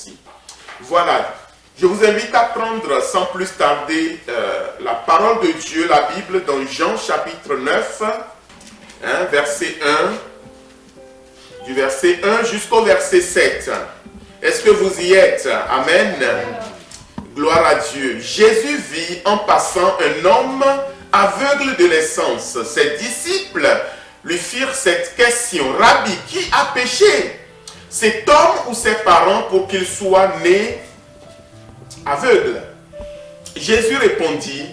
Merci. Voilà. Je vous invite à prendre sans plus tarder la parole de Dieu, la Bible, dans Jean chapitre 9, verset 1, du verset 1 jusqu'au verset 7. Est-ce que vous y êtes? Amen. Gloire à Dieu. Jésus vit en passant un homme aveugle de naissance. Ses disciples lui firent cette question: Rabbi, qui a péché, cet homme ou ses parents, pour qu'il soit né aveugle? Jésus répondit: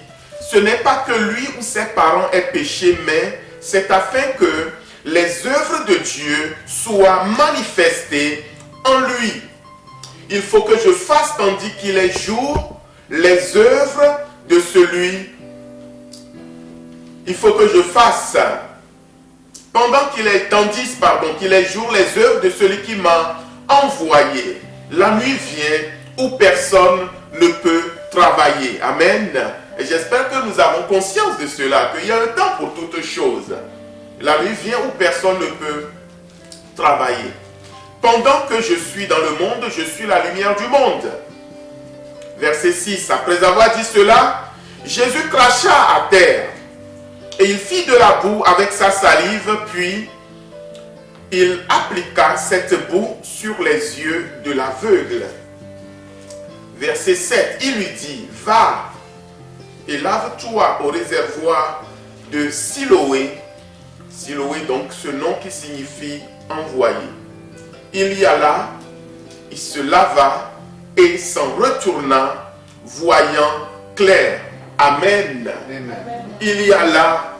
ce n'est pas que lui ou ses parents aient péché, mais c'est afin que les œuvres de Dieu soient manifestées en lui. Il faut que je fasse, tandis qu'il est jour, les œuvres de celui. Il faut que je fasse, qu'il est jour, les œuvres de celui qui m'a envoyé. La nuit vient où personne ne peut travailler. Amen. Et j'espère que nous avons conscience de cela, qu'il y a un temps pour toutes choses. La nuit vient où personne ne peut travailler. Pendant que je suis dans le monde, je suis la lumière du monde. Verset 6. Après avoir dit cela, Jésus cracha à terre et il fit de la boue avec sa salive, puis il appliqua cette boue sur les yeux de l'aveugle. Verset 7. Il lui dit: va et lave-toi au réservoir de Siloé. Siloé, donc ce nom qui signifie envoyé. Il y alla, il se lava et s'en retourna, voyant clair. Amen. Amen. Il y alla,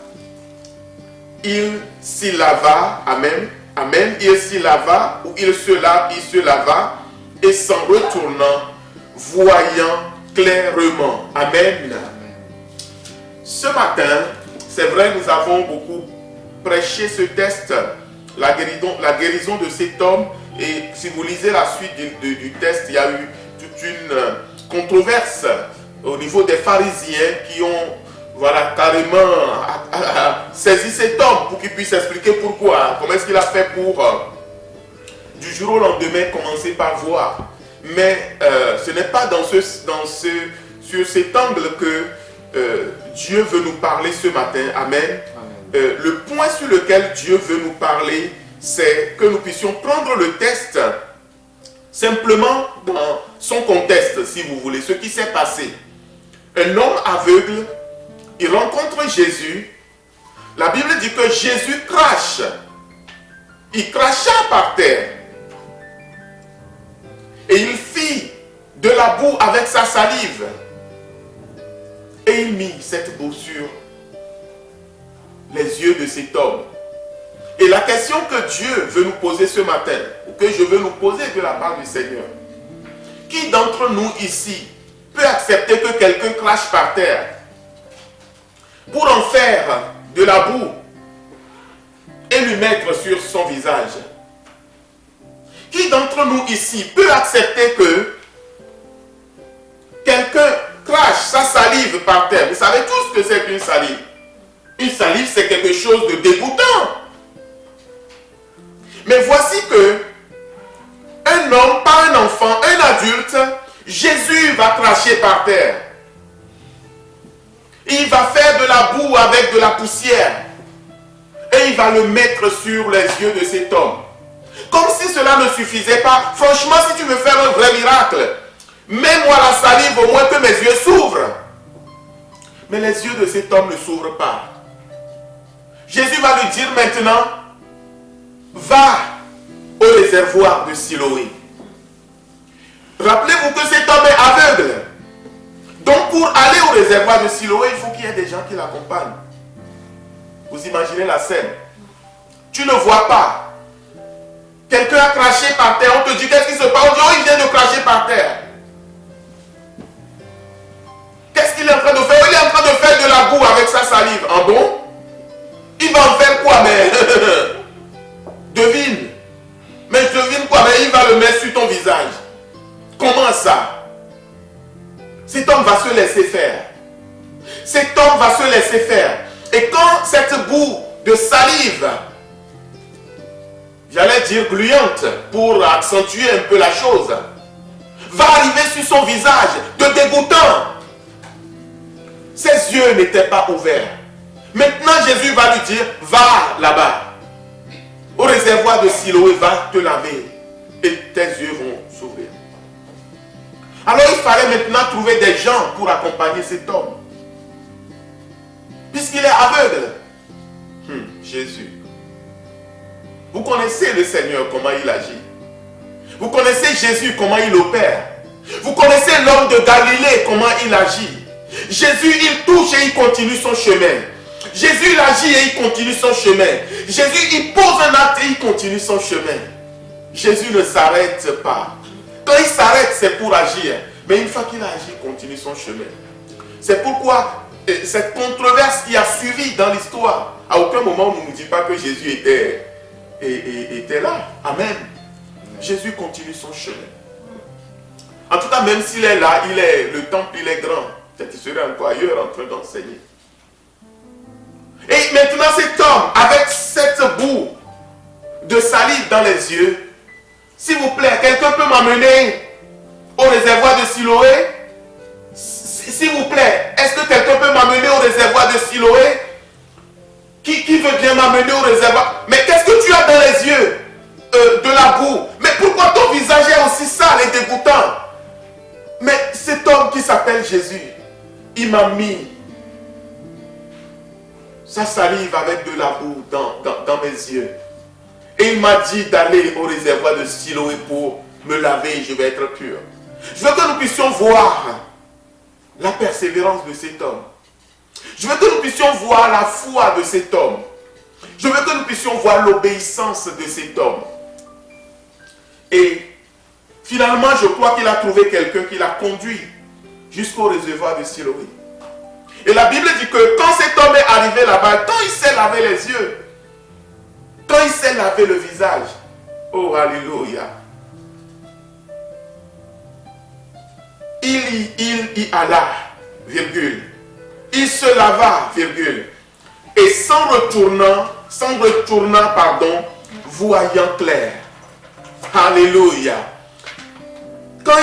il s'y lava. Amen. Amen. Il s'y lava, ou il se lava, et s'en retournant, voyant clairement. Amen. Ce matin, c'est vrai, nous avons beaucoup prêché ce texte, la guérison de cet homme. Et si vous lisez la suite du texte, il y a eu toute une controverse au niveau des pharisiens qui ont carrément saisi cet homme pour qu'il puisse expliquer pourquoi. Comment est-ce qu'il a fait pour, du jour au lendemain, commencer par voir. Mais ce n'est pas sur cet angle que Dieu veut nous parler ce matin. Amen. Le point sur lequel Dieu veut nous parler, c'est que nous puissions prendre le texte simplement dans son contexte, si vous voulez, ce qui s'est passé. Un homme aveugle, il rencontre Jésus. La Bible dit que Jésus crache. Il cracha par terre. Et il fit de la boue avec sa salive. Et il mit cette boue sur les yeux de cet homme. Et la question que Dieu veut nous poser ce matin, ou que je veux nous poser de la part du Seigneur: qui d'entre nous ici peut accepter que quelqu'un crache par terre pour en faire de la boue et lui mettre sur son visage? Qui d'entre nous ici peut accepter que quelqu'un crache sa salive par terre? Vous savez tous ce que c'est qu'une salive. Une salive, c'est quelque chose de dégoûtant. Mais voici que un homme, pas un enfant, un adulte, Jésus va cracher par terre. Il va faire de la boue avec de la poussière. Et il va le mettre sur les yeux de cet homme. Comme si cela ne suffisait pas. Franchement, si tu veux faire un vrai miracle, mets-moi la salive au moins que mes yeux s'ouvrent. Mais les yeux de cet homme ne s'ouvrent pas. Jésus va lui dire maintenant: va au réservoir de Siloé. Rappelez-vous que cet homme est aveugle. Donc pour aller au réservoir de Siloé, il faut qu'il y ait des gens qui l'accompagnent. Vous imaginez la scène. Tu ne vois pas. Quelqu'un a craché par terre. On te dit: qu'est-ce qui se passe? On dit: oh, il vient de cracher par terre. Qu'est-ce qu'il est en train de faire? Il est en train de faire de la boue avec sa salive. En bon? Il va en faire quoi? Mais devine. Mais je devine quoi? Mais il va le mettre sur ton visage. Comment ça? Cet homme va se laisser faire. Cet homme va se laisser faire. Et quand cette boue de salive, j'allais dire gluante pour accentuer un peu la chose, va arriver sur son visage de dégoûtant. Ses yeux n'étaient pas ouverts. Maintenant, Jésus va lui dire, va là-bas, au réservoir de Siloé, va te laver et tes yeux vont s'ouvrir. Alors il fallait maintenant trouver des gens pour accompagner cet homme. Puisqu'il est aveugle. Jésus. Vous connaissez le Seigneur, comment il agit. Vous connaissez Jésus, comment il opère. Vous connaissez l'homme de Galilée, comment il agit. Jésus, il touche et il continue son chemin. Jésus, il agit et il continue son chemin. Jésus, il pose un acte et il continue son chemin. Jésus ne s'arrête pas. Quand il s'arrête, c'est pour agir. Mais une fois qu'il a agi, il continue son chemin. C'est pourquoi cette controverse qui a suivi dans l'histoire, à aucun moment on ne nous dit pas que Jésus était là. Amen. Jésus continue son chemin. En tout cas, même s'il est là, le temple il est grand. Peut-être qu'il serait encore ailleurs en train d'enseigner. Et maintenant cet homme, avec cette boue de salive dans les yeux, s'il vous plaît, quelqu'un peut m'amener au réservoir de Siloé? S'il vous plaît, est-ce que quelqu'un peut m'amener au réservoir de Siloé? Qui veut bien m'amener au réservoir? Mais qu'est-ce que tu as dans les yeux? De la boue. Mais pourquoi ton visage est aussi sale et dégoûtant? Mais cet homme qui s'appelle Jésus, il m'a mis sa salive avec de la boue dans mes yeux. Et il m'a dit d'aller au réservoir de Siloé pour me laver et je vais être pur. Je veux que nous puissions voir la persévérance de cet homme. Je veux que nous puissions voir la foi de cet homme. Je veux que nous puissions voir l'obéissance de cet homme. Et finalement, je crois qu'il a trouvé quelqu'un qui l'a conduit jusqu'au réservoir de Siloé. Et la Bible dit que quand cet homme est arrivé là-bas, quand il s'est lavé les yeux, quand il s'est lavé le visage, oh alléluia, il y alla, virgule, il se lava, virgule, et sans retournant, voyant clair. Alléluia. Quand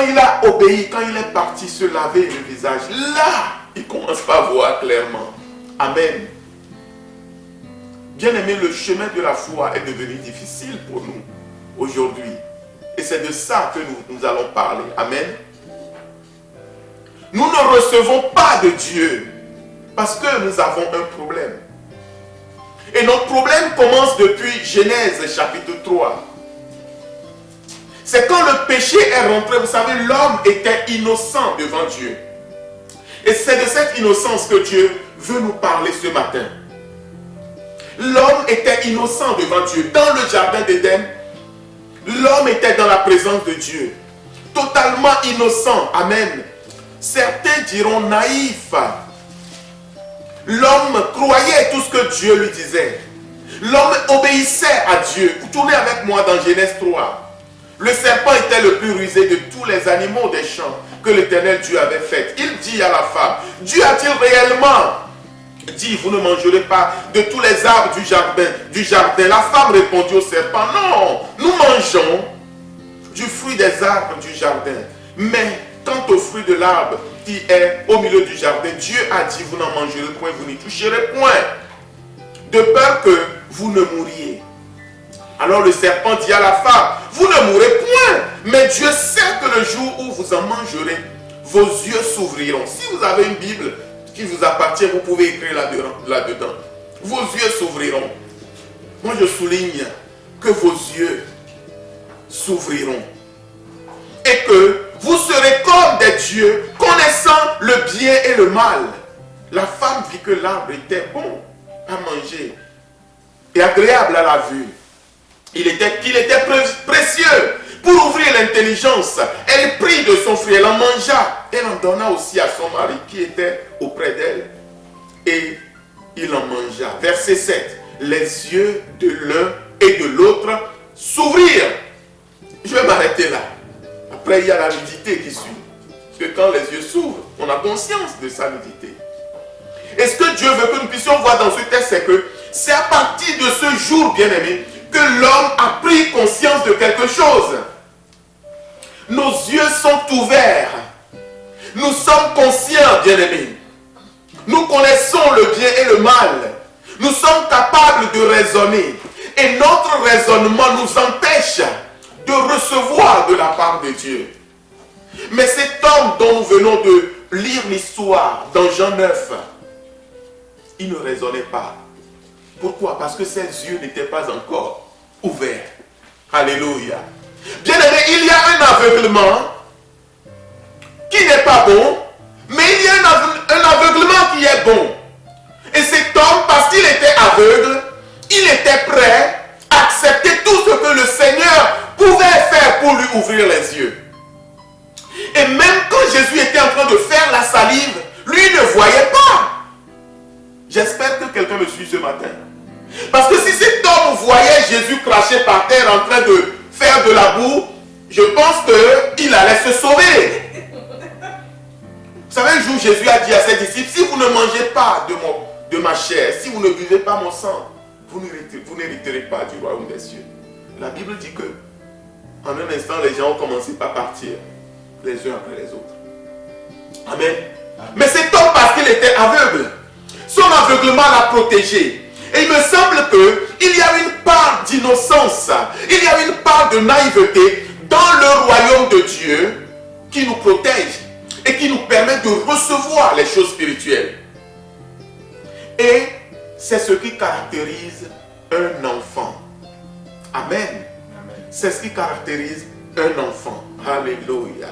il a obéi, quand il est parti se laver le visage, là, il commence à voir clairement. Amen. Bien-aimé, le chemin de la foi est devenu difficile pour nous aujourd'hui. Et c'est de ça que nous allons parler. Amen. Nous ne recevons pas de Dieu parce que nous avons un problème. Et notre problème commence depuis Genèse chapitre 3. C'est quand le péché est rentré, vous savez, l'homme était innocent devant Dieu. Et c'est de cette innocence que Dieu veut nous parler ce matin. L'homme était innocent devant Dieu. Dans le jardin d'Éden, l'homme était dans la présence de Dieu. Totalement innocent. Amen. Certains diront naïf. L'homme croyait tout ce que Dieu lui disait. L'homme obéissait à Dieu. Vous tournez avec moi dans Genèse 3. Le serpent était le plus rusé de tous les animaux des champs que l'Éternel Dieu avait fait. Il dit à la femme, Dieu a-t-il réellement dit, vous ne mangerez pas de tous les arbres du jardin. La femme répondit au serpent, non, nous mangeons du fruit des arbres du jardin. Mais quant au fruit de l'arbre qui est au milieu du jardin, Dieu a dit, vous n'en mangerez point, vous n'y toucherez point, de peur que vous ne mouriez. Alors le serpent dit à la femme, vous ne mourrez point, mais Dieu sait que le jour où vous en mangerez, vos yeux s'ouvriront. Si vous avez une Bible qui vous appartient, vous pouvez écrire là-dedans. Vos yeux s'ouvriront. Moi je souligne que vos yeux s'ouvriront. Et que vous serez comme des dieux, connaissant le bien et le mal. La femme vit que l'arbre était bon à manger et agréable à la vue. Qu'il était précieux pour ouvrir l'intelligence. Elle prit de son fruit, elle en mangea. Elle en donna aussi à son mari qui était auprès d'elle. Et il en mangea. Verset 7. Les yeux de l'un et de l'autre s'ouvrirent. Je vais m'arrêter là. Après, il y a la nudité qui suit. Parce que quand les yeux s'ouvrent, on a conscience de sa nudité. Et ce que Dieu veut que nous puissions voir dans ce texte, c'est que c'est à partir de ce jour, bien-aimé, que l'homme a pris conscience de quelque chose. nos yeux sont ouverts. Nous sommes conscients, bien-aimés. Nous connaissons le bien et le mal. Nous sommes capables de raisonner. Et notre raisonnement nous empêche de recevoir de la part de Dieu. Mais cet homme dont nous venons de lire l'histoire dans Jean 9, il ne raisonnait pas. Pourquoi? Parce que ses yeux n'étaient pas encore ouverts. Alléluia. Bien-aimé, il y a un aveuglement qui n'est pas bon, mais il y a un aveuglement qui est bon. Et cet homme, parce qu'il était aveugle, il était prêt à accepter tout ce que le Seigneur pouvait faire pour lui ouvrir les yeux. Et même quand Jésus était en train de faire la salive, lui ne voyait pas. J'espère que quelqu'un me suit ce matin. Parce que si cet homme voyait Jésus cracher par terre en train de faire de la boue, je pense qu'il allait se sauver. Vous savez, un jour, Jésus a dit à ses disciples, si vous ne mangez pas de ma chair, si vous ne buvez pas mon sang, vous n'hériterez pas du royaume des cieux. La Bible dit que, en un instant, les gens ont commencé par partir, les uns après les autres. Amen. Mais cet homme, parce qu'il était aveugle, son aveuglement l'a protégé. Et il me semble qu'il y a une part d'innocence, il y a une part de naïveté dans le royaume de Dieu qui nous protège et qui nous permet de recevoir les choses spirituelles. Et c'est ce qui caractérise un enfant. Amen. C'est ce qui caractérise un enfant. Alléluia.